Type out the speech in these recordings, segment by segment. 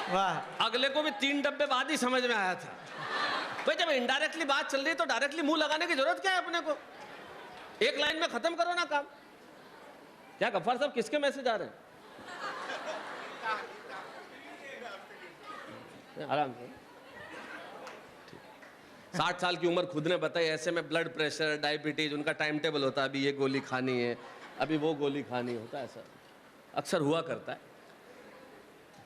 वाह। अगले को भी 3 डब्बे बाद ही समझ में आया था। भाई जब इनडायरेक्टली बात चल रही है तो डायरेक्टली मुंह लगाने की जरूरत क्या है अपने को? एक लाइन में खत्म करो ना काम। क्या गफ्फार साहब किसके मैसेज आ रहे हैं? आराम से। 60 साल की उम्र खुद ने बताई, ऐसे में ब्लड प्रेशर, डायबिटीज, उनका टाइम टेबल होता है, अभी ये गोली खानी है, अभी वो गोली खानी होता है, ऐसा अक्सर हुआ करता है।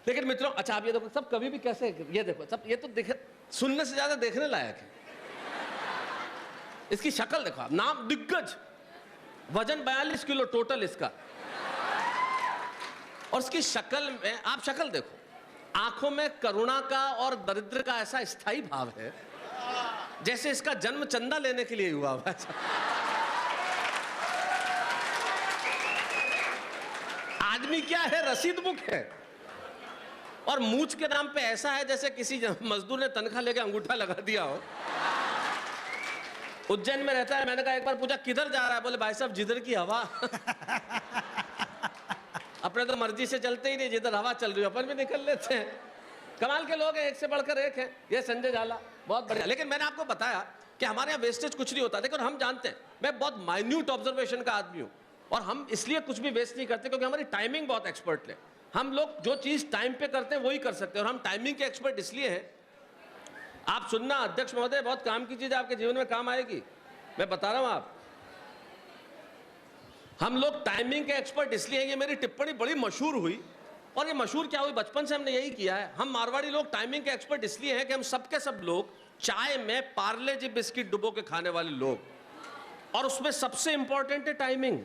लेकिन मित्रों, अच्छा आप ये देखो, सब कभी भी कैसे, ये देखो सब, ये तो देखे, सुनने से ज्यादा देखने लायक है। इसकी शक्ल देखो आप, नाम दिग्गज, वजन 42 किलो टोटल इसका, और इसकी शक्ल में आप शक्ल देखो, आंखों में करुणा का और दरिद्र का ऐसा स्थायी भाव है जैसे इसका जन्म चंदा लेने के लिए हुआ हुआ। आदमी क्या है, रसीद बुक है, और मूछ के नाम पे ऐसा है जैसे किसी मजदूर ने तनख्वाह लेके अंगूठा लगा दिया हो। उज्जैन में रहता है, मैंने कहा एक बार पूछा किधर जा रहा है, बोले भाई साहब जिधर की हवा। अपने तो मर्जी से चलते ही नहीं, जिधर हवा चल रही है अपन भी निकल लेते हैं। कमाल के लोग हैं, एक से बढ़कर एक है। ये संजय झाला बहुत बढ़िया। लेकिन मैंने आपको बताया कि हमारे यहाँ वेस्टेज कुछ नहीं होता। देखो हम जानते हैं, मैं बहुत माइन्यूट ऑब्जर्वेशन का आदमी हूँ, और हम इसलिए कुछ भी वेस्ट नहीं करते क्योंकि हमारी टाइमिंग बहुत एक्सपर्ट है। हम लोग जो चीज टाइम पे करते हैं वही कर सकते हैं, और हम टाइमिंग के एक्सपर्ट इसलिए हैं। आप सुनना अध्यक्ष महोदय, बहुत काम की चीज आपके जीवन में काम आएगी, मैं बता रहा हूं आप। हम लोग टाइमिंग के एक्सपर्ट इसलिए हैं, ये मेरी टिप्पणी बड़ी मशहूर हुई, और ये मशहूर क्या हुई, बचपन से हमने यही किया है। हम मारवाड़ी लोग टाइमिंग के एक्सपर्ट इसलिए हैं कि हम सबके सब लोग चाय में पार्ले जी बिस्किट डुबो के खाने वाले लोग, और उसमें सबसे इंपॉर्टेंट है टाइमिंग।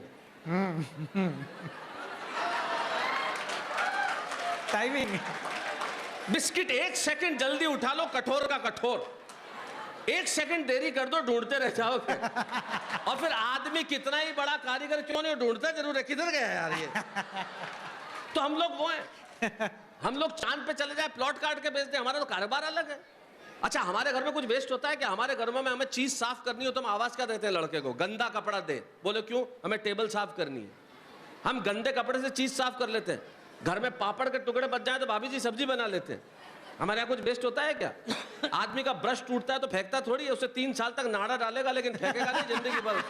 टाइमिंग। बिस्किट 1 सेकंड जल्दी उठा लो, कठोर का कठोर, 1 सेकंड देरी कर दो, ढूंढते रह जाओगे। और फिर आदमी कितना ही बड़ा कारीगर क्यों नहीं, ढूंढता जरूर है, किधर गया यार ये। तो हम लोग वो हैं, हम लोग चांद पे चले जाए, प्लॉट काट के बेच दे, हमारा तो कारोबार अलग है। अच्छा हमारे घर में कुछ वेस्ट होता है कि हमारे घरों में हमें चीज साफ करनी हो तो हम आवाज क्या देते हैं लड़के को, गंदा कपड़ा दे। बोले क्यों, हमें टेबल साफ करनी है। हम गंदे कपड़े से चीज साफ कर लेते हैं। घर में पापड़ के टुकड़े बच जाए तो भाभी जी सब्जी बना लेते हैं। हमारे यहाँ कुछ वेस्ट होता है क्या? आदमी का ब्रश टूटता है तो फेंकता थोड़ी है, उसे 3 साल तक नाड़ा डालेगा लेकिन फेंकेगा नहीं जिंदगी भर।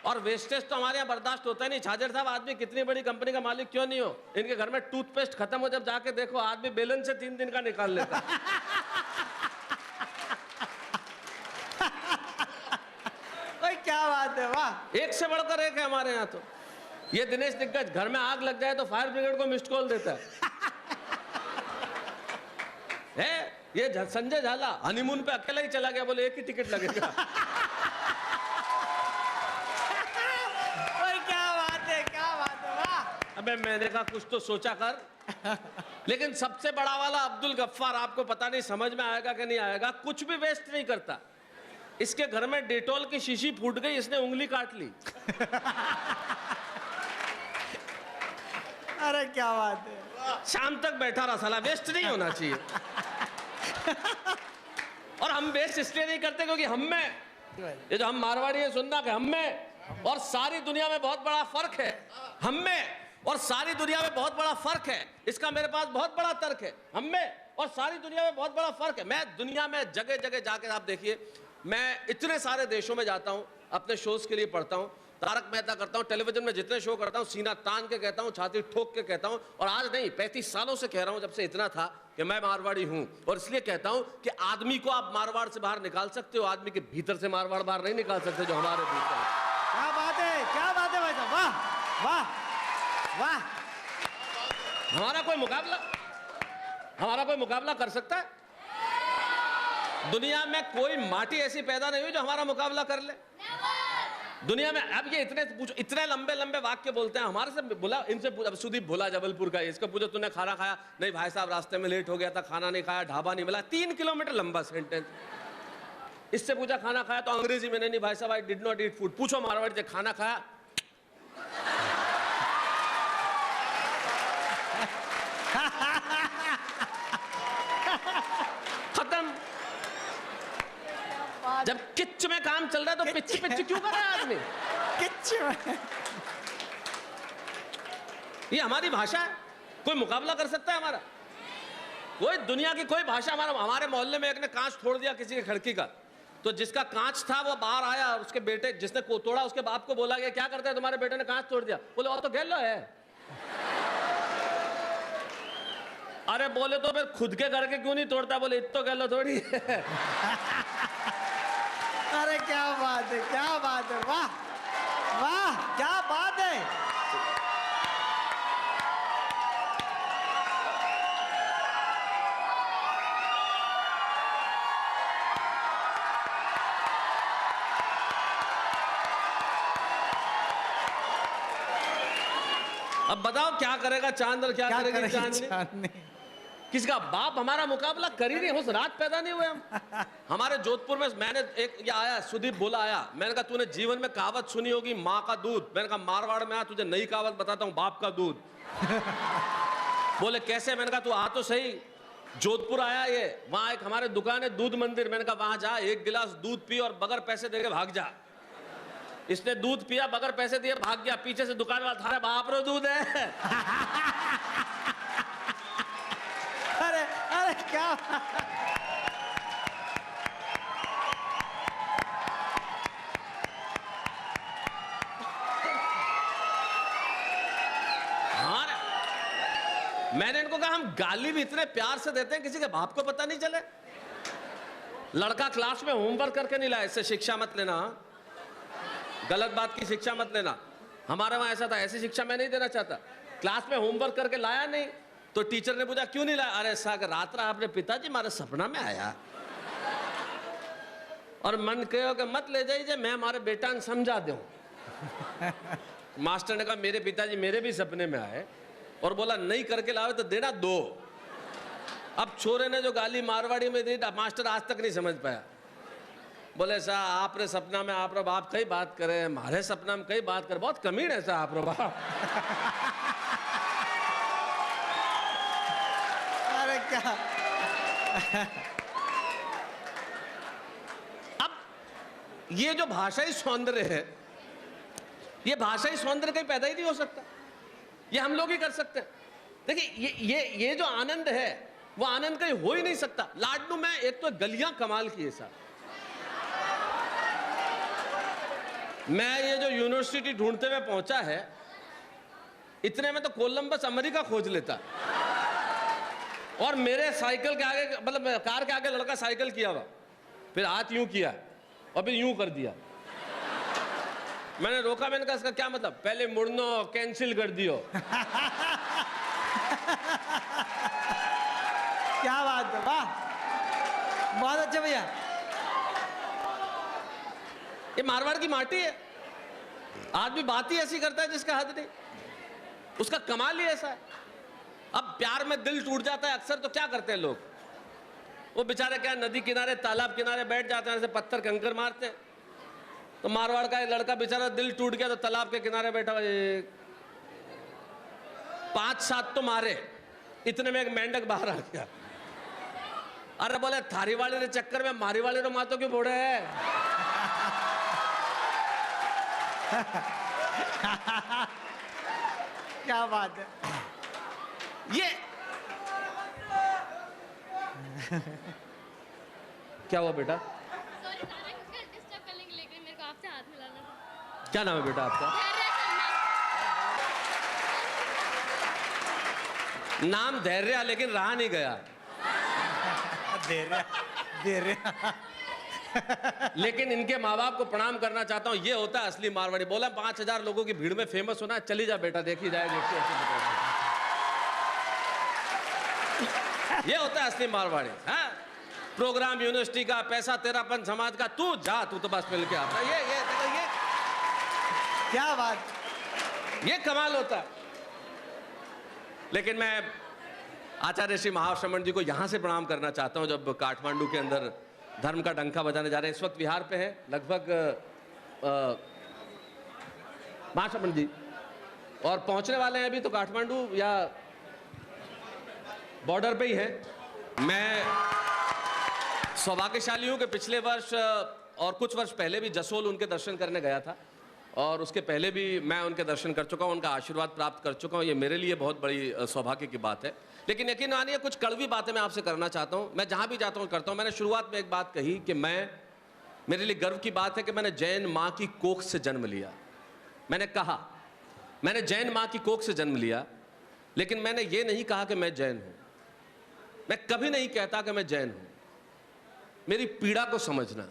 और वेस्टेज तो हमारे यहाँ बर्दाश्त होता है नहीं। छाजर साहब, आदमी कितनी बड़ी कंपनी का मालिक क्यों नहीं हो, इनके घर में टूथपेस्ट खत्म हो, जब जाके देखो आदमी बेलन से 3 दिन का निकाल लेता। क्या बात है, वाह। एक से बढ़कर एक है हमारे यहाँ तो। ये दिनेश दिग्गज, घर में आग लग जाए तो फायर ब्रिगेड को मिस्ड कॉल देता है। ये संजय झाला हनीमून पे अकेला ही चला गया, बोले 1 ही टिकट लगेगा। अबे मैंने कहा कुछ तो सोचा कर। लेकिन सबसे बड़ा वाला अब्दुल गफ्फार, आपको पता नहीं समझ में आएगा कि नहीं आएगा, कुछ भी वेस्ट नहीं करता। इसके घर में डेटॉल की शीशी फूट गई, इसने उंगली काट ली। अरे क्या बात है। शाम तक बैठा रहा, साला वेस्ट नहीं होना चाहिए। और हम वेस्ट इसलिए नहीं करते क्योंकि हम में, ये जो हम मारवाड़ी है, सुनना कि हम में और सारी दुनिया में बहुत बड़ा फर्क है। हम में और सारी दुनिया में बहुत बड़ा फर्क है। इसका मेरे पास बहुत बड़ा तर्क है। हम में और सारी दुनिया में बहुत बड़ा फर्क है। मैं दुनिया में जगह जगह जाके, आप देखिए, मैं इतने सारे देशों में जाता हूं, अपने शोज के लिए पढ़ता हूं, तारक मेहता करता हूं, टेलीविजन में जितने शो करता हूं, सीना तान के कहता हूं, छाती ठोक के कहता हूं। और आज नहीं, 35 सालों से कह रहा हूं, जब से इतना था कि मैं मारवाड़ी हूं। और इसलिए कहता हूं कि आदमी को आप मारवाड़ से बाहर निकाल सकते हो, आदमी के भीतर से मारवाड़ बाहर नहीं निकाल सकते, जो हमारे भीतर है। क्या बात है, क्या बात है भाई साहब, वाह वाह वाह। हमारा कोई मुकाबला कर सकता है? दुनिया में कोई माटी ऐसी पैदा नहीं हुई जो हमारा मुकाबला कर ले दुनिया में। अब ये इतने लंबे लंबे वाक्य बोलते हैं हमारे से। बोला इनसे, अब सुदीप भोला जबलपुर का, इसको पूछो तूने खाना खाया? नहीं भाई साहब, रास्ते में लेट हो गया था, खाना नहीं खाया, ढाबा नहीं मिला। 3 किलोमीटर लंबा सेंटेंस। इससे पूछा खाना खाया तो अंग्रेजी में, नहीं भाई साहब, I did not eat food. पूछो मारवाड़ी से, खाना खाया? खत्म। जब किच्च में काम चल रहा है तो पिच पिच क्यों कर रहा है आदमी? किच्च में। ये हमारी भाषा है, कोई मुकाबला कर सकता है हमारा? कोई दुनिया की कोई भाषा। हमारे मोहल्ले में एक ने कांच तोड़ दिया किसी की खिड़की का, तो जिसका कांच था वो बाहर आया और उसके बेटे जिसने को तोड़ा उसके बाप को बोला गया क्या करता है तुम्हारे बेटे ने कांच तोड़ दिया? बोले और तो गैलो है। अरे बोले तो फिर खुद के घर के क्यों नहीं तोड़ता? बोले इतो गैलो थोड़ी है। अरे क्या बात है, क्या बात है, वाह वाह, क्या बात है। अब बताओ क्या करेगा चांद और क्या करेगी चांदनी? चांदनी। किसका बाप हमारा मुकाबला कर ही नहीं, उस रात पैदा नहीं हुए हम। हमारे जोधपुर में मैंने एक ये आया सुदीप बोला आया, मैंने कहा तूने जीवन में कहावत सुनी होगी माँ का दूध। मैंने कहा मारवाड़ में आ, तुझे नई कहावत बताता हूँ, बाप का दूध। बोले कैसे? मैंने कहा तू आ तो सही। जोधपुर आया ये, वहां एक हमारे दुकान है दूध मंदिर। मैंने कहा वहां जा, एक गिलास दूध पी और बगैर पैसे देके भाग जा। इसने दूध पिया, बगैर पैसे दिए भाग गया। पीछे से दुकान वाला था, बाप रो दूध है। अरे अरे क्या हाँ, मैंने इनको कहा हम गाली भी इतने प्यार से देते हैं, किसी के बाप को पता नहीं चले। लड़का क्लास में होमवर्क करके नहीं लाया, इससे शिक्षा मत लेना, गलत बात की शिक्षा मत लेना। हमारे वहां ऐसा था, ऐसी शिक्षा मैं नहीं देना चाहता। क्लास में होमवर्क करके लाया नहीं तो टीचर ने पूछा क्यों नहीं लाया? अरे साहब रात रात अपने पिताजी हमारे सपना में आया और मन कहो कि मत ले जाइए, मैं हमारे बेटा ने समझा दूं। मास्टर ने कहा मेरे पिताजी मेरे भी सपने में आए और बोला नहीं करके लाओ तो देना दो। अब छोरे ने जो गाली मारवाड़ी में दी मास्टर आज तक नहीं समझ पाया। बोले सा आप रे सपना में आप रो बाप कई बात करे, हमारे सपना में कई बात करे, बहुत कमीन है सा आप रो बाप। अरे क्या अब ये जो भाषाई सौंदर्य है, ये भाषाई सौंदर्य कहीं पैदा ही नहीं हो सकता, ये हम लोग ही कर सकते हैं। देखिए ये जो आनंद है वो आनंद कहीं हो ही नहीं सकता। लाडनू में एक तो गलियां कमाल की है साहब। मैं ये जो यूनिवर्सिटी ढूंढते हुए पहुंचा है, इतने में तो कोलंबस अमेरिका खोज लेता। और मेरे साइकिल के आगे, मतलब कार के आगे लड़का साइकिल किया हुआ, फिर हाथ यूं किया और फिर यूं कर दिया। मैंने रोका, मैंने कहा इसका क्या मतलब? पहले मुड़नो कैंसिल कर दियो। क्या बात है, वाह, बहुत अच्छा भैया। ये मारवाड़ की माटी है। आदमी बात ही ऐसी करता है जिसका हद नहीं, उसका कमाल ही ऐसा है। अब प्यार में दिल टूट जाता है अक्सर, तो क्या करते हैं लोग? वो बेचारे क्या नदी किनारे तालाब किनारे बैठ जाते हैं, ऐसे पत्थर कंकर मारते हैं। तो मारवाड़ का एक लड़का बेचारा दिल टूट गया तो तालाब के किनारे बैठा हुआ, 5-7 तो मारे, इतने में एक मेंढक बाहर आ गया। अरे बोले थारी वाले चक्कर में मारी वाले तो मातो क्यों बोड़े है? क्या बात है। ये क्या हुआ बेटा? सॉरी नारायण, मुझे डिस्टर्ब करने के लिए, लेकिन मेरे को आपसे हाथ मिलाना था। क्या नाम है बेटा आपका? नाम धैर्य, लेकिन रहा नहीं गया। दे रहे लेकिन इनके माँ बाप को प्रणाम करना चाहता हूँ। ये होता है असली मारवाड़ी। बोला 5000 लोगों की भीड़ में फेमस होना है, चली जा बेटा, देखी जाएगी। ये होता है असली मारवाड़ी। हाँ, प्रोग्राम यूनिवर्सिटी का, पैसा तेरापन समाज का, तू जा, तू तो बस मिल के आता। ये क्या बात, ये कमाल होता है। लेकिन मैं आचार्य श्री महाश्रमण जी को यहां से प्रणाम करना चाहता हूं, जब काठमांडू के अंदर धर्म का डंका बजाने जा रहे हैं। इस वक्त बिहार पे है लगभग महाश्रमण जी, और पहुंचने वाले हैं अभी तो काठमांडू या बॉर्डर पे ही है। मैं सौभाग्यशाली हूं कि पिछले वर्ष और कुछ वर्ष पहले भी जसोल उनके दर्शन करने गया था। और उसके पहले भी मैं उनके दर्शन कर चुका हूँ, उनका आशीर्वाद प्राप्त कर चुका हूँ। ये मेरे लिए बहुत बड़ी सौभाग्य की बात है। लेकिन यकीन मानिए कुछ कड़वी बातें मैं आपसे करना चाहता हूँ। मैं जहाँ भी जाता हूँ करता हूँ। मैंने शुरुआत में एक बात कही कि मेरे लिए गर्व की बात है कि मैंने जैन माँ की कोख से जन्म लिया। मैंने कहा मैंने जैन माँ की कोख से जन्म लिया, लेकिन मैंने ये नहीं कहा कि मैं जैन हूँ। मैं कभी नहीं कहता कि मैं जैन हूँ। मेरी पीड़ा को समझना।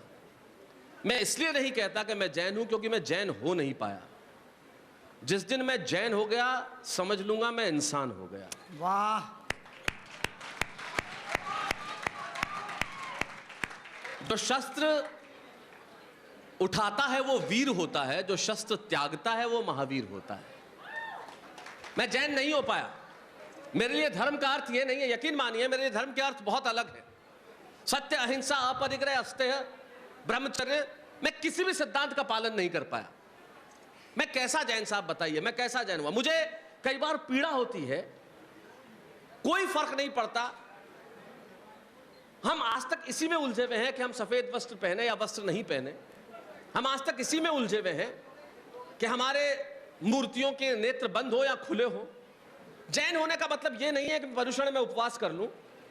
मैं इसलिए नहीं कहता कि मैं जैन हूं क्योंकि मैं जैन हो नहीं पाया। जिस दिन मैं जैन हो गया समझ लूंगा मैं इंसान हो गया। वाह। जो शस्त्र उठाता है वो वीर होता है, जो शस्त्र त्यागता है वो महावीर होता है। मैं जैन नहीं हो पाया। मेरे लिए धर्म का अर्थ ये नहीं है, यकीन मानिए मेरे लिए धर्म के अर्थ बहुत अलग है। सत्य, अहिंसा, अपरिग्रह, अस्तेय, ब्रह्मचर्य। मैं किसी भी सिद्धांत का पालन नहीं कर पाया। मैं कैसा जैन साहब बताइए, मैं कैसा जैन हुआ? मुझे कई बार पीड़ा होती है। कोई फर्क नहीं पड़ता। हम आज तक इसी में उलझे हुए हैं कि हम सफेद वस्त्र पहने या वस्त्र नहीं पहने। हम आज तक इसी में उलझे हुए हैं कि हमारे मूर्तियों के नेत्र बंद हो या खुले हो। जैन होने का मतलब यह नहीं है कि पर्युषण में उपवास कर लूं।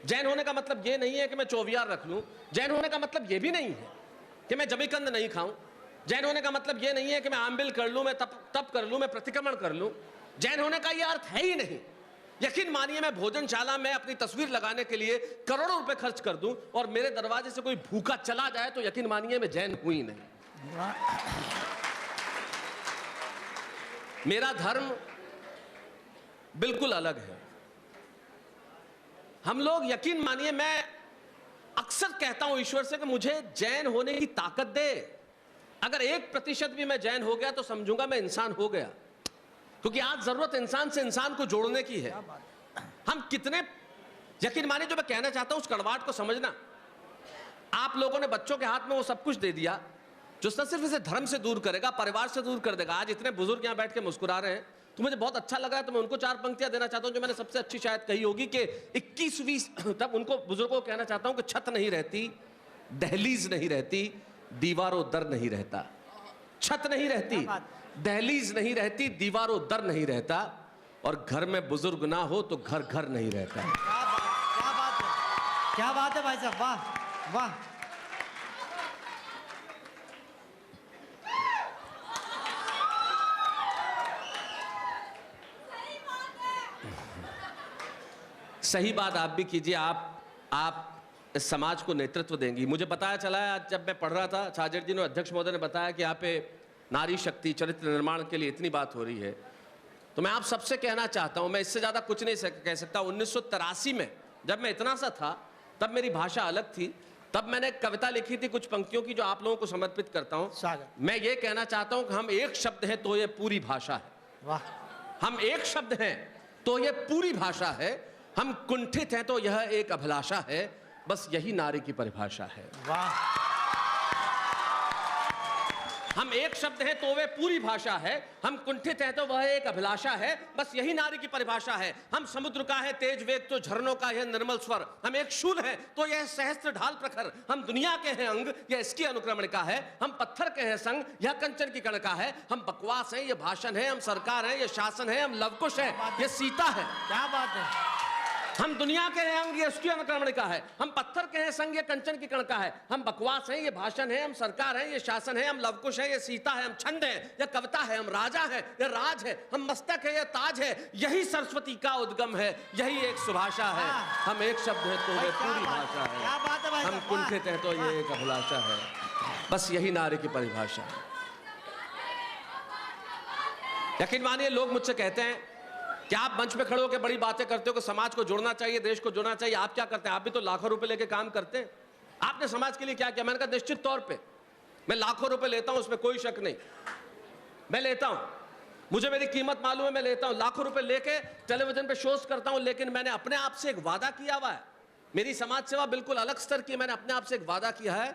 जैन होने का मतलब यह नहीं है कि मैं चौवियार रख लूं। जैन होने का मतलब यह भी नहीं है कि मैं जमीकंद नहीं खाऊं। जैन होने का मतलब यह नहीं है कि मैं आंबिल कर लूं, मैं तप कर लूं, मैं प्रतिक्रमण कर लूं। जैन होने का यह अर्थ है ही नहीं। यकीन मानिए मैं भोजनशाला में अपनी तस्वीर लगाने के लिए करोड़ों रुपए खर्च कर दूं और मेरे दरवाजे से कोई भूखा चला जाए तो यकीन मानिए मैं जैन हूं ही नहीं। मेरा धर्म बिल्कुल अलग है। हम लोग, यकीन मानिए, मैं अक्सर कहता हूं ईश्वर से कि मुझे जैन होने की ताकत दे। अगर 1% भी मैं जैन हो गया तो समझूंगा मैं इंसान हो गया, क्योंकि आज जरूरत इंसान से इंसान को जोड़ने की है। हम कितने, यकीन मानिए जो मैं कहना चाहता हूं उस कड़वाहट को समझना। आप लोगों ने बच्चों के हाथ में वो सब कुछ दे दिया जो न सिर्फ इसे धर्म से दूर करेगा, परिवार से दूर कर देगा। आज इतने बुजुर्ग यहां बैठ के मुस्कुरा रहे हैं तो मुझे बहुत अच्छा लग रहा है। तो मैं उनको 4 पंक्तियां देना चाहता हूं जो मैंने सबसे अच्छी शायद कही होगी कि 21वीं तब उनको बुजुर्गों को कहना चाहता हूं कि छत नहीं रहती, दहलीज नहीं रहती, दीवारों दर नहीं रहता। छत नहीं रहती, दहलीज नहीं रहती, दीवारों दर नहीं रहता, और घर में बुजुर्ग ना हो तो घर घर नहीं रहता। क्या बात है, क्या बात है भाई साहब, वाह वाह। सही बात आप भी कीजिए। आप इस समाज को नेतृत्व देंगी। मुझे बताया चला है, आज जब मैं पढ़ रहा था, छाजेड़ जी ने, अध्यक्ष महोदय ने बताया कि यहाँ पे नारी शक्ति, चरित्र निर्माण के लिए इतनी बात हो रही है। तो मैं आप सबसे कहना चाहता हूँ, मैं इससे ज़्यादा कुछ नहीं कह सकता। 1983 में जब मैं इतना सा था तब मेरी भाषा अलग थी। तब मैंने कविता लिखी थी कुछ पंक्तियों की जो आप लोगों को समर्पित करता हूँ। मैं ये कहना चाहता हूँ कि हम एक शब्द हैं तो ये पूरी भाषा है। वाह। हम एक शब्द हैं तो ये पूरी भाषा है। हम कुंठित हैं तो यह एक अभिलाषा है। बस यही नारी की परिभाषा है। वाह। हम एक शब्द हैं तो वे पूरी भाषा है। हम कुंठित हैं तो वह एक अभिलाषा है। बस यही नारी की परिभाषा है। हम समुद्र का है तेज वेग तो झरनों का है निर्मल स्वर। हम एक शूल है तो यह सहस्त्र ढाल प्रखर। हम दुनिया के हैं अंग, यह इसकी अनुक्रमणिका है। हम पत्थर के हैं संग, यह कंचन की कणिका है। हम बकवास हैं, यह भाषण है। हम सरकार हैं, यह शासन है। हम लवकुश हैं, यह सीता है। क्या बात है। हम दुनिया के हैं अंग, ये उसकी अनुक्रमणिका है। हम पत्थर के हैं संग, ये कंचन की कणिका है। हम बकवास हैं, ये भाषण है। हम सरकार हैं, ये शासन है। हम लवकुश हैं, ये सीता है। हम छंद हैं, यह कविता है। हम राजा हैं, यह राज है। हम मस्तक है, यह ताज है। यही सरस्वती का उद्गम है, यही एक सुभाषा है। हम एक शब्द है तो ये पूरी भाषा है। क्या बात है भाई हम साहब, कुंठित हैं तो ये एक अभिलाषा है। बस यही नारी की परिभाषा है। यकीन मानिए लोग मुझसे कहते हैं कि आप मंच पे खड़े होकर बड़ी बातें करते हो कि समाज को जोड़ना चाहिए, देश को जोड़ना चाहिए। आप क्या करते हैं? आप भी तो लाखों रुपए लेके काम करते हैं। आपने समाज के लिए क्या किया? मैंने कहा निश्चित तौर पे मैं लाखों रुपए लेता हूं, उसमें कोई शक नहीं। मैं लेता हूं, मुझे मेरी कीमत मालूम है। मैं लेता हूं, लाखों रुपए लेके टेलीविजन पे शोज करता हूं। लेकिन मैंने अपने आप से एक वादा किया हुआ है। मेरी समाज सेवा बिल्कुल अलग स्तर की। मैंने अपने आप से एक वादा किया है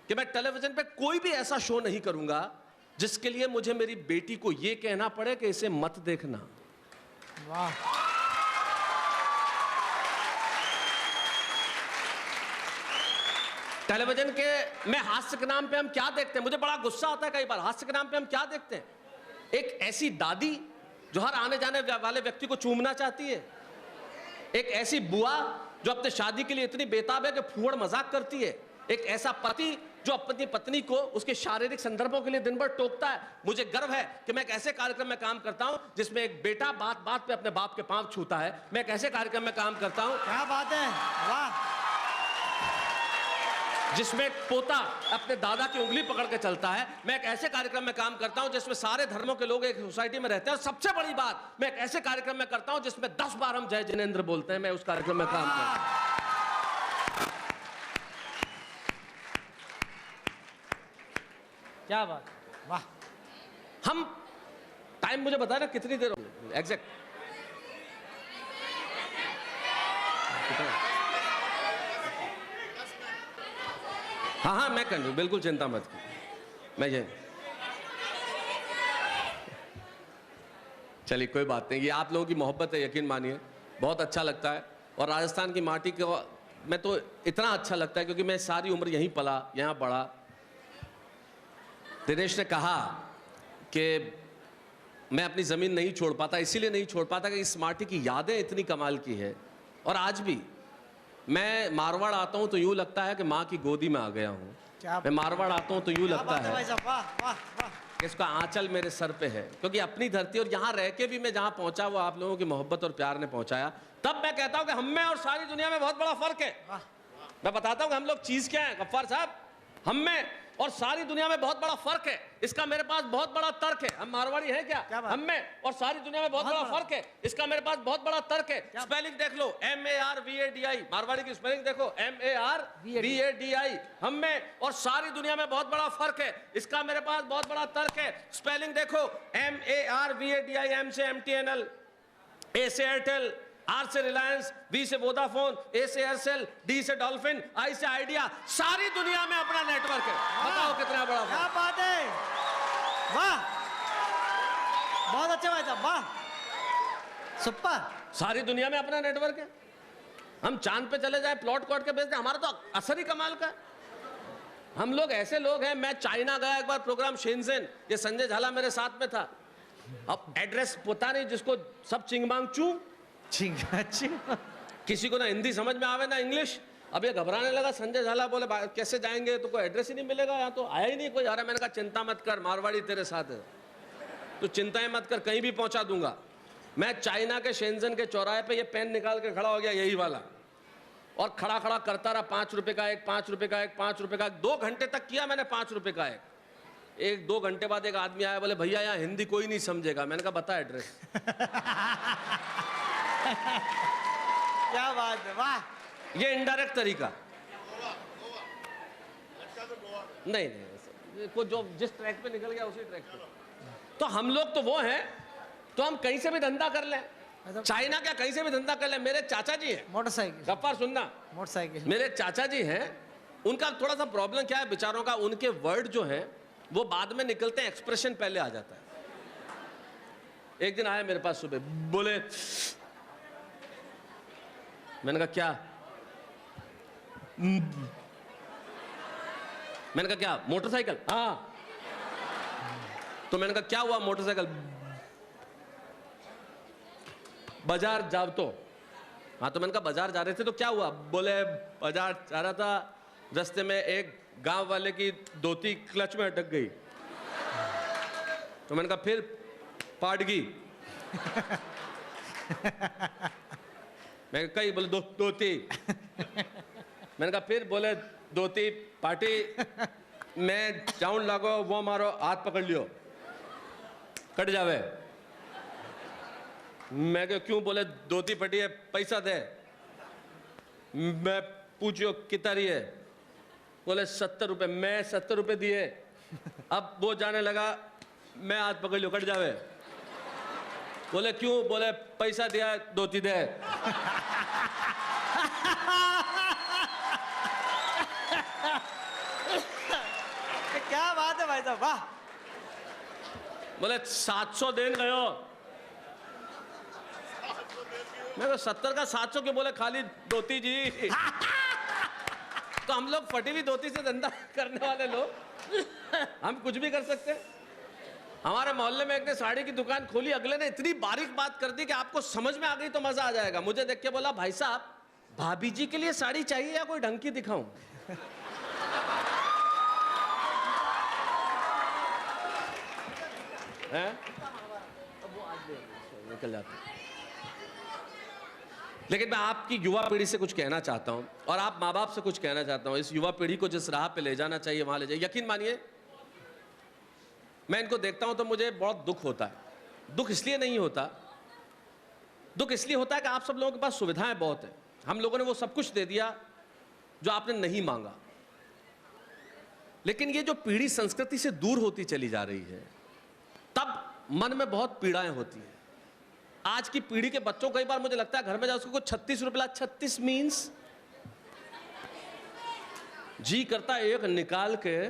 कि मैं टेलीविजन पे कोई भी ऐसा शो नहीं करूंगा जिसके लिए मुझे मेरी बेटी को यह कहना पड़े कि इसे मत देखना। वाह। टेलीविजन के में हास्य के नाम पे हम क्या देखते हैं? मुझे बड़ा गुस्सा आता है कई बार। हास्य के नाम पे हम क्या देखते हैं? एक ऐसी दादी जो हर आने जाने वाले व्यक्ति को चूमना चाहती है, एक ऐसी बुआ जो अपने शादी के लिए इतनी बेताब है कि फूहड़ मजाक करती है, एक ऐसा पति जो अपनी पत्नी को उसके शारीरिक संदर्भों के लिए दिन भर टोकता है। मुझे गर्व है कि मैं एक ऐसे कार्यक्रम में काम करता हूं जिसमें एक बेटा बात बात पे अपने बाप के पांव छूता है। मैं एक ऐसे कार्यक्रम में काम करता हूं क्या बात है, वाह। जिसमें एक पोता अपने दादा की उंगली पकड़ के चलता है। मैं एक ऐसे कार्यक्रम में काम करता हूं जिसमें सारे धर्मों के लोग एक सोसाइटी में रहते हैं। और सबसे बड़ी बात, मैं एक ऐसे कार्यक्रम में करता हूं जिसमें 10 बार हम जय जिनेंद्र बोलते हैं। मैं उस कार्यक्रम में काम करता हूं। क्या बात, वाह। हम टाइम मुझे बता ना कितनी देर हो एग्जैक्ट? हाँ हाँ मैं कर लूँ, बिल्कुल चिंता मत की। मैं ये चलिए कोई बात नहीं, ये आप लोगों की मोहब्बत है, यकीन मानिए बहुत अच्छा लगता है। और राजस्थान की माटी को मैं तो इतना अच्छा लगता है क्योंकि मैं सारी उम्र यहीं पला, यहाँ पढ़ा। दिनेश ने कहा कि मैं अपनी ज़मीन नहीं छोड़ पाता, इसीलिए नहीं छोड़ पाता कि इस माटी की यादें इतनी कमाल की है। और आज भी मैं मारवाड़ आता हूं तो यूं लगता है कि माँ की गोदी में आ गया हूं। मैं मारवाड़ आता हूं तो यूं लगता है भाई साहब, वाह वाह वाह। कि इसका आंचल मेरे सर पे है, क्योंकि अपनी धरती और यहाँ रह के भी मैं जहाँ पहुंचा वो आप लोगों की मोहब्बत और प्यार ने पहुंचाया। तब मैं कहता हूं कि हम में और सारी दुनिया में बहुत बड़ा फर्क है। मैं बताता हूं कि हम लोग चीज क्या है गफ्फार साहब। हम में और सारी दुनिया में बहुत बड़ा फर्क है। इसका मेरे पास बहुत बड़ा तर्क है। हम मारवाड़ी हैं क्या? हम में और सारी दुनिया में बहुत बड़ा फर्क है। इसका मेरे पास बहुत बड़ा तर्क है। स्पेलिंग देख लो, MARVADI, मारवाड़ी की स्पेलिंग देखो, MARVADI। हम में और सारी दुनिया में बहुत बड़ा फर्क है। इसका मेरे पास बहुत बड़ा तर्क है। स्पेलिंग देखो, MARVADI, M से MTNL, A से एयरटेल, R से रिलायंस, V से वोडाफोन, A से एयरसेल, D से डॉल्फिन, I से आइडिया। सारी दुनिया में अपना नेटवर्क है। बताओ कितना बड़ा। क्या बात है, वाह, बहुत अच्छे भाई साहब, वाह, सुपर। सारी दुनिया में अपना नेटवर्क है। हम चांद पे चले जाए, प्लॉट कॉट के बेच दे, हमारा तो असर ही कमाल का है। हम लोग ऐसे लोग हैं। मैं चाइना गया एक बार प्रोग्राम शेंजेन, ये संजय झाला मेरे साथ में था। अब एड्रेस पता नहीं, जिसको सब चिंगमांग चू, किसी को ना हिंदी समझ में आवे ना इंग्लिश। अब ये घबराने लगा। संजय झाला बोले कैसे जाएंगे, तो कोई एड्रेस ही नहीं मिलेगा, यहाँ तो आया ही नहीं कोई। मैंने कहा चिंता मत कर, मारवाड़ी तेरे साथ है, तो चिंताएं मत कर, कहीं भी पहुंचा दूंगा। मैं चाइना के शेंजन के चौराहे पे ये पेन निकाल के खड़ा हो गया, यही वाला, और खड़ा खड़ा करता रहा। 5 रुपए का एक, 5 रुपए का एक, 5 रुपए का एक। 2 घंटे तक किया मैंने 5 रुपए का एक। 2 घंटे बाद एक आदमी आया, बोले भैया यहाँ हिंदी कोई नहीं समझेगा। मैंने कहा बता एड्रेस। क्या बात है, वाह। ये इनडायरेक्ट तरीका नहीं, को जो जिस ट्रैक पे निकल गया उसी ट्रैक पे। तो हम लोग तो वो हैं, तो हम कहीं से भी धंधा कर लें। चाइना क्या, कहीं से भी धंधा कर लें। मेरे चाचा जी हैं, मोटरसाइकिल, गफ्फार सुनना, मोटरसाइकिल। मेरे चाचा जी हैं, उनका थोड़ा सा प्रॉब्लम क्या है बेचारों का, उनके वर्ड जो हैं वो बाद में निकलते हैं, एक्सप्रेशन पहले आ जाता है। एक दिन आए मेरे पास सुबह, बोले, मैंने कहा क्या? मैंने कहा क्या? मोटरसाइकिल? हाँ। तो मैंने कहा क्या हुआ मोटरसाइकिल? बाजार जाओ तो। हाँ, तो मैंने कहा बाजार जा रहे थे तो क्या हुआ? बोले बाजार जा रहा था, रास्ते में एक गांव वाले की धोती क्लच में अटक गई। तो मैंने कहा फिर? पाट गई। मैं कही, बोले धोती। मैंने कहा फिर? बोले धोती पाटी, मैं जाऊन लागो, वो मारो हाथ पकड़ लियो, कट जावे। मैं कहा क्यों? बोले धोती फटी है, पैसा दे। मैं पूछियो कितना रही है? बोले 70 रुपए। मैं 70 रुपए दिए। अब वो जाने लगा, मैं हाथ पकड़ लियो, कट जावे। बोले क्यों? बोले पैसा दिया, धोती दे। क्या बात है भाई साहब, वाह। बोले 700 देन गयो। मैं 70 का 700 क्यों? बोले खाली धोती जी। तो हम लोग फटी हुई धोती से धंधा करने वाले लोग हम कुछ भी कर सकते हैं। हमारे मोहल्ले में एक ने साड़ी की दुकान खोली, अगले ने इतनी बारीक बात कर दी कि आपको समझ में आ गई तो मजा आ जाएगा। मुझे देख के बोला, भाई साहब भाभी जी के लिए साड़ी चाहिए या कोई ढंग की दिखाऊं? हैं? निकल जाते। लेकिन मैं आपकी युवा पीढ़ी से कुछ कहना चाहता हूं और आप माँ बाप से कुछ कहना चाहता हूं। इस युवा पीढ़ी को जिस राह पे ले जाना चाहिए वहां ले जाइए। यकीन मानिए मैं इनको देखता हूं तो मुझे बहुत दुख होता है। दुख इसलिए नहीं होता, दुख इसलिए होता है कि आप सब लोगों के पास सुविधाएं बहुत है। हम लोगों ने वो सब कुछ दे दिया जो आपने नहीं मांगा। लेकिन ये जो पीढ़ी संस्कृति से दूर होती चली जा रही है, तब मन में बहुत पीड़ाएं होती है। आज की पीढ़ी के बच्चों को कई बार मुझे लगता है घर में जाओ उसको 36 रुपए, 36 मीन्स जी करता है एक निकाल के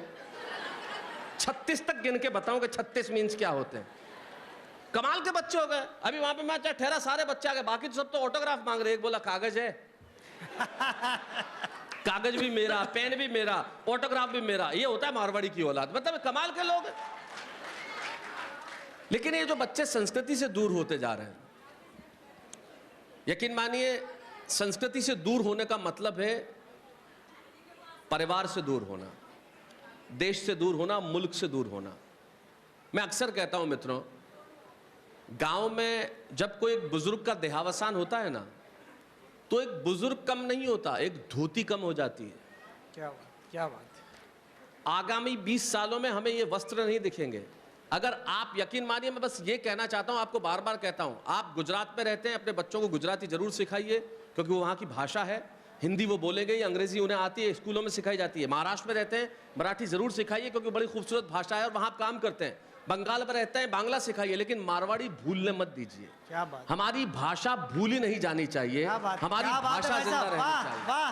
36 तक गिन के बताऊं कि 36 मीन्स क्या होते हैं। कमाल के बच्चे हो गए। अभी वहां पे मैं ठहरा, सारे बच्चे आ गए, बाकी तो सब तो ऑटोग्राफ मांग रहे। एक बोला कागज है कागज भी मेरा, पेन भी मेरा, ऑटोग्राफ भी मेरा। ये होता है मारवाड़ी की औलाद। मतलब कमाल के लोग हैं। लेकिन ये जो बच्चे संस्कृति से दूर होते जा रहे हैं, यकीन मानिए संस्कृति से दूर होने का मतलब है परिवार से दूर होना, देश से दूर होना, मुल्क से दूर होना। मैं अक्सर कहता हूं मित्रों, गांव में जब कोई एक बुजुर्ग का देहावसान होता है ना, तो एक बुजुर्ग कम नहीं होता, एक धोती कम हो जाती है। क्या बात है। आगामी 20 सालों में हमें ये वस्त्र नहीं दिखेंगे। अगर आप यकीन मानिए, मैं बस ये कहना चाहता हूं, आपको बार बार कहता हूं, आप गुजरात में रहते हैं, अपने बच्चों को गुजराती जरूर सिखाइए क्योंकि वो वहां की भाषा है। हिंदी वो बोलेंगे, अंग्रेजी उन्हें आती है, स्कूलों में सिखाई जाती है। महाराष्ट्र में रहते हैं, मराठी जरूर सिखाइए क्योंकि बड़ी खूबसूरत भाषा है और वहां आप काम करते हैं। बंगाल में रहते हैं, बांग्ला सिखाइए, लेकिन मारवाड़ी भूलने मत दीजिए। क्या बात। हमारी भाषा भूली नहीं जानी चाहिए, हमारी भाषा जिंदा रहनी चाहिए। वाह।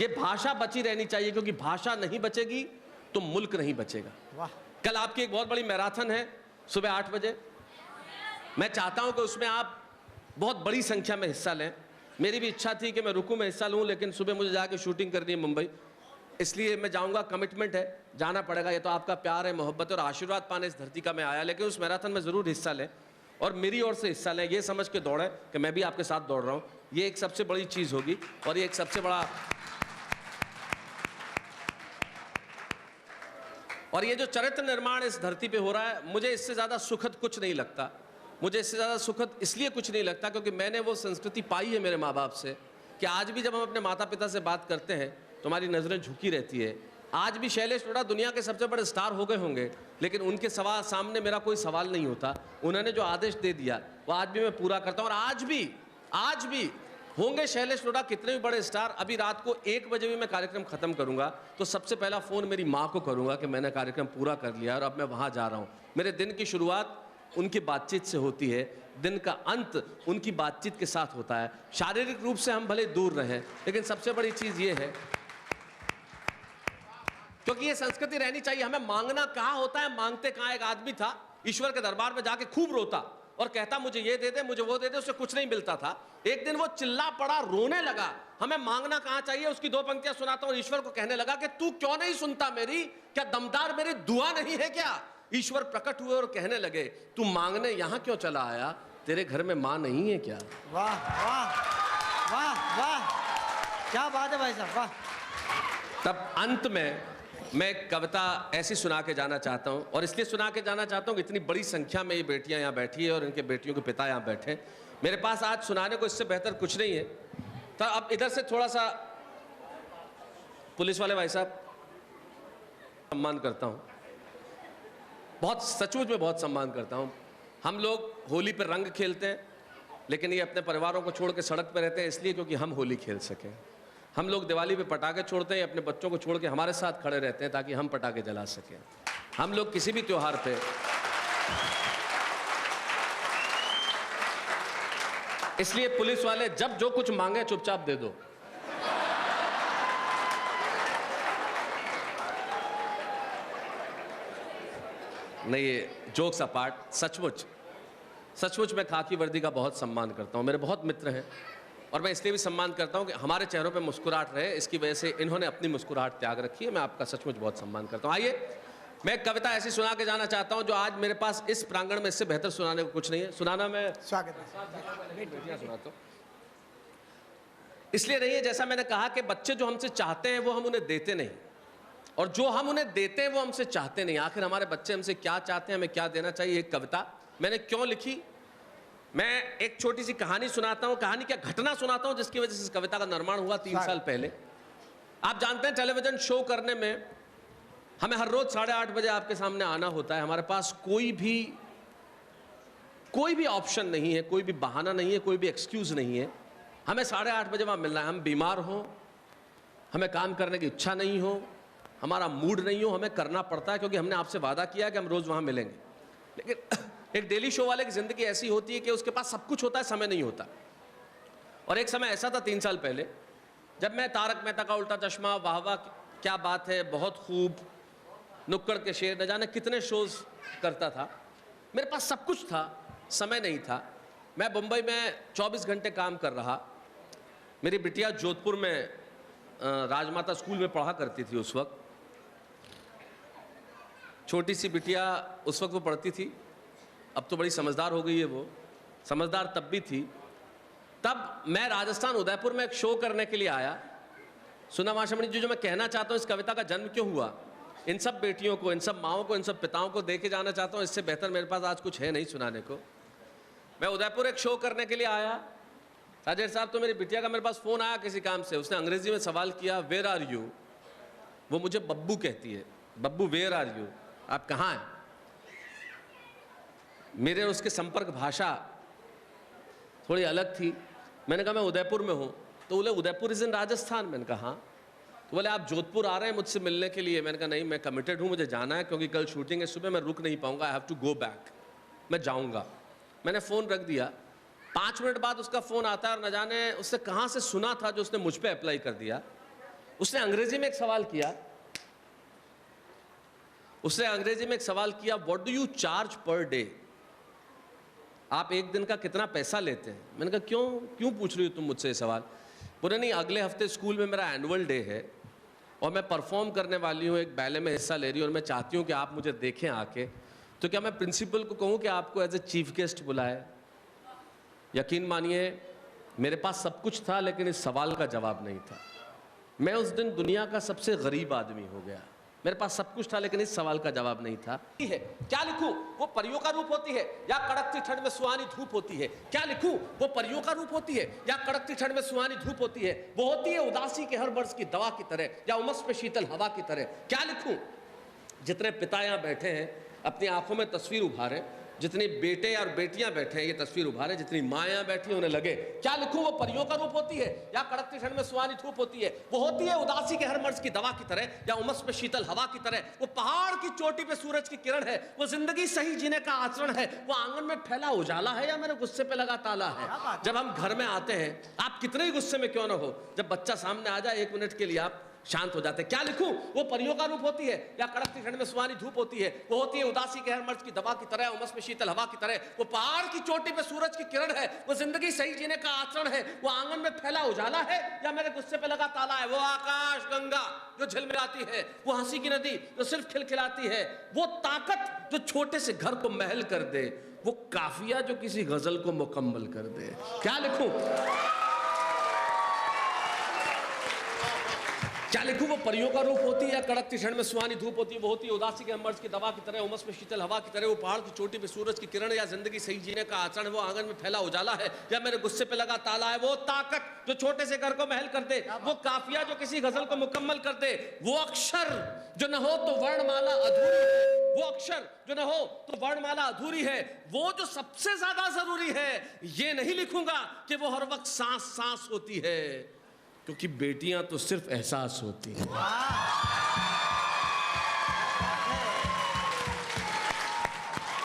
ये भाषा बची रहनी चाहिए क्योंकि भाषा नहीं बचेगी तो मुल्क नहीं बचेगा। वाह। कल आपकी एक बहुत बड़ी मैराथन है सुबह 8 बजे। मैं चाहता हूं कि उसमें आप बहुत बड़ी संख्या में हिस्सा लें। मेरी भी इच्छा थी कि मैं रुकू में हिस्सा लूं, लेकिन सुबह मुझे जाके शूटिंग करनी है मुंबई, इसलिए मैं जाऊंगा। कमिटमेंट है, जाना पड़ेगा। ये तो आपका प्यार है, मोहब्बत और आशीर्वाद पाने इस धरती का मैं आया, लेकिन उस मैराथन में जरूर हिस्सा लें और मेरी ओर से हिस्सा लें। ये समझ के दौड़ें कि मैं भी आपके साथ दौड़ रहा हूं। ये एक सबसे बड़ी चीज होगी और ये एक सबसे बड़ा, और ये जो चरित्र निर्माण इस धरती पे हो रहा है, मुझे इससे ज्यादा सुखद कुछ नहीं लगता। मुझे इससे ज्यादा सुखद इसलिए कुछ नहीं लगता क्योंकि मैंने वो संस्कृति पाई है मेरे माँ बाप से कि आज भी जब हम अपने माता पिता से बात करते हैं तो हमारी नजरें झुकी रहती है। आज भी शैलेश टोडा दुनिया के सबसे बड़े स्टार हो गए होंगे, लेकिन उनके सामने मेरा कोई सवाल नहीं होता। उन्होंने जो आदेश दे दिया वो आज भी मैं पूरा करता हूँ। और आज भी होंगे शैलेश टोडा कितने भी बड़े स्टार। अभी रात को 1 बजे भी मैं कार्यक्रम खत्म करूंगा तो सबसे पहला फोन मेरी माँ को करूंगा कि मैंने कार्यक्रम पूरा कर लिया और अब मैं वहां जा रहा हूं। मेरे दिन की शुरुआत उनकी बातचीत से होती है, दिन का अंत उनकी बातचीत के साथ होता है। शारीरिक रूप से हम भले दूर रहें, लेकिन सबसे बड़ी चीज ये है, क्योंकि ये संस्कृति रहनी चाहिए। हमें मांगना कहाँ होता है, मांगते कहाँ। एक आदमी था, ईश्वर के दरबार में जाके खूब रोता और कहता मुझे ये दे दे, मुझे वो दे दे, उससे कुछ नहीं मिलता था। एक दिन वो चिल्ला पड़ा, रोने लगा। हमें मांगना कहाँ चाहिए, उसकी 2 पंक्तियां सुनाता हूं। ईश्वर को कहने लगा कि तू क्यों नहीं सुनता मेरी, क्या दमदार मेरी दुआ नहीं है क्या? ईश्वर प्रकट हुए और कहने लगे तू मांगने यहां क्यों चला आया, तेरे घर में मां नहीं है क्या? वाह वाह वाह वाह, क्या बात है भाई साहब, वाह। तब अंत में मैं एक कविता ऐसी सुना के जाना चाहता हूं, और इसलिए सुना के जाना चाहता हूं कि इतनी बड़ी संख्या में ये बेटियां यहाँ बैठी है और इनके बेटियों के पिता यहाँ बैठे। मेरे पास आज सुनाने को इससे बेहतर कुछ नहीं है। तो अब इधर से थोड़ा सा पुलिस वाले भाई साहब, सम्मान करता हूं, बहुत सचमुच में बहुत सम्मान करता हूं। हम लोग होली पर रंग खेलते हैं, लेकिन ये अपने परिवारों को छोड़ के सड़क पर रहते हैं इसलिए क्योंकि हम होली खेल सकें। हम लोग दिवाली पे पटाखे छोड़ते हैं, अपने बच्चों को छोड़ के हमारे साथ खड़े रहते हैं ताकि हम पटाखे जला सकें। हम लोग किसी भी त्योहार पे इसलिए पुलिस वाले जब जो कुछ मांगे चुपचाप दे दो। नहीं, ये जोक्स अपार्ट, सचमुच मैं खाकी वर्दी का बहुत सम्मान करता हूं। मेरे बहुत मित्र हैं, और मैं इसलिए भी सम्मान करता हूं कि हमारे चेहरों पे मुस्कुराहट रहे, इसकी वजह से इन्होंने अपनी मुस्कुराहट त्याग रखी है। मैं आपका सचमुच बहुत सम्मान करता हूं। आइए मैं एक कविता ऐसी सुना के जाना चाहता हूं जो आज मेरे पास इस प्रांगण में इससे बेहतर सुनाने को कुछ नहीं है। सुनाना मैं स्वागत है। सुनाता हूं, इसलिए नहीं है, जैसा मैंने कहा कि बच्चे जो हमसे चाहते हैं वो हम उन्हें देते नहीं, और जो हम उन्हें देते हैं वो हमसे चाहते नहीं। आखिर हमारे बच्चे हमसे क्या चाहते हैं, हमें क्या देना चाहिए। एक कविता मैंने क्यों लिखी, मैं एक छोटी सी कहानी सुनाता हूं, कहानी क्या घटना सुनाता हूं जिसकी वजह से इस कविता का निर्माण हुआ 3 साल पहले। आप जानते हैं टेलीविजन शो करने में हमें हर रोज 8:30 बजे आपके सामने आना होता है। हमारे पास कोई भी ऑप्शन नहीं है, कोई भी बहाना नहीं है, कोई भी एक्सक्यूज नहीं है। हमें 8:30 बजे वहां मिलना है। हम बीमार हो, हमें काम करने की इच्छा नहीं हो, हमारा मूड नहीं हो, हमें करना पड़ता है क्योंकि हमने आपसे वादा किया है कि हम रोज वहां मिलेंगे। लेकिन एक डेली शो वाले की जिंदगी ऐसी होती है कि उसके पास सब कुछ होता है, समय नहीं होता। और एक समय ऐसा था 3 साल पहले, जब मैं तारक मेहता का उल्टा चश्मा, वाह वाह क्या बात है, बहुत खूब, नुक्कड़ के शेर, न जाने कितने शोज करता था। मेरे पास सब कुछ था, समय नहीं था। मैं मुंबई में 24 घंटे काम कर रहा। मेरी बिटिया जोधपुर में राजमाता स्कूल में पढ़ा करती थी। उस वक्त छोटी सी बिटिया उस वक्त वो पढ़ती थी, अब तो बड़ी समझदार हो गई है। वो समझदार तब भी थी। तब मैं राजस्थान उदयपुर में एक शो करने के लिए आया। सुना माशामणी जी, जो मैं कहना चाहता हूँ, इस कविता का जन्म क्यों हुआ, इन सब बेटियों को, इन सब माओं को, इन सब पिताओं को देके जाना चाहता हूँ। इससे बेहतर मेरे पास आज कुछ है नहीं सुनाने को। मैं उदयपुर एक शो करने के लिए आया। राजेश साहब, तो मेरी बिटिया का मेरे पास फ़ोन आया किसी काम से। उसने अंग्रेजी में सवाल किया, वेयर आर यू। वो मुझे बब्बू कहती है, बब्बू वेयर आर यू, आप कहाँ हैं। मेरे और उसके संपर्क भाषा थोड़ी अलग थी। मैंने कहा मैं उदयपुर में हूँ। तो बोले उदयपुर इज़ इन राजस्थान। मैंने कहा हाँ। तो बोले आप जोधपुर आ रहे हैं मुझसे मिलने के लिए। मैंने कहा नहीं, मैं कमिटेड हूँ, मुझे जाना है क्योंकि कल शूटिंग है, सुबह मैं रुक नहीं पाऊँगा, I have to go back, मैं जाऊँगा। मैंने फ़ोन रख दिया। 5 मिनट बाद उसका फ़ोन आता है और न जाने उसने कहाँ से सुना था जो उसने मुझ पर अप्लाई कर दिया। उसने अंग्रेजी में एक सवाल किया। What do you charge per day, आप एक दिन का कितना पैसा लेते हैं। मैंने कहा क्यों पूछ रही हो तुम मुझसे ये सवाल। बोले नहीं, अगले हफ्ते स्कूल में मेरा एनुअल डे है और मैं परफॉर्म करने वाली हूँ, एक बैले में हिस्सा ले रही हूँ और मैं चाहती हूँ कि आप मुझे देखें आके। तो क्या मैं प्रिंसिपल को कहूँ कि आपको एज ए चीफ गेस्ट बुलाए। यकीन मानिए मेरे पास सब कुछ था लेकिन इस सवाल का जवाब नहीं था। मैं उस दिन दुनिया का सबसे गरीब आदमी हो गया। मेरे पास सब कुछ था लेकिन इस सवाल का जवाब नहीं था। क्या लिखूं, वो परियों का रूप होती है या कड़कती ठंड में सुहानी धूप होती है। क्या लिखूं, वो परियों का रूप होती है या कड़कती ठंड में सुहानी धूप होती है। वो होती है उदासी के हर वर्ष की दवा की तरह या उमस पे शीतल हवा की तरह। क्या लिखूं, जितने पिता यहाँ बैठे हैं अपनी आंखों में तस्वीर उभारे, जितने बेटे और बेटियां बैठे हैं ये तस्वीर उभारे, जितनी मायां बैठी हैं उन्हें लगे। क्या लिखूं, वो परियों का रूप होती है या कड़कती ठंड में सुहानी धूप होती है। वो होती है उदासी के हर मर्ज की दवा की तरह या उमस पे शीतल हवा की तरह। वो पहाड़ की चोटी पे सूरज की किरण है, वो जिंदगी सही जीने का आचरण है, वो आंगन में फैला उजाला है या मेरे गुस्से पे लगा ताला है। जब हम घर में आते हैं, आप कितने ही गुस्से में क्यों ना हो, जब बच्चा सामने आ जाए 1 मिनट के लिए आप शांत हो जाते। क्या लिखूं, वो परियों का रूप होती है या कड़कती ठंड में सुहानी धूप होती है। वो होती है उदासी के हर मर्ज की दवा की तरह, उमस में शीतल हवा की तरह। वो पहाड़ की चोटी पे सूरज की किरण है, वो जिंदगी सही जीने का आचरण है, वो आंगन में फैला उजाला है या मेरे गुस्से पे लगा ताला है। वो आकाश गंगा जो झिलमिलाती है, वो हंसी की नदी जो सिर्फ खिलखिलाती है, वो ताकत जो छोटे से घर को महल कर दे, वो काफिया जो किसी गजल को मुकम्मल कर दे। क्या लिखूं, क्या लिखूं, वो परियों का रूप होती है या कड़कती ठंड में सुहानी धूप होती है। वो होती है उदासी के मर्ज की दवा की तरह, उमस में शीतल हवा की तरह। वो पहाड़ की चोटी पे सूरज की किरण या जिंदगी सही जीने का आचरण, वो आंगन में फैला उजाला है या मेरे गुस्से पे लगा ताला है। वो ताकत जो छोटे से घर को महल कर दे, वो काफिया जो किसी गजल को मुकम्मल कर दे। वो अक्षर जो न हो तो वर्णमाला अधूरी है, वो अक्षर जो न हो तो वर्णमाला अधूरी है। वो जो सबसे ज्यादा जरूरी है, ये नहीं लिखूंगा कि वो हर वक्त सांस सांस होती है, क्योंकि बेटियां तो सिर्फ एहसास होती हैं।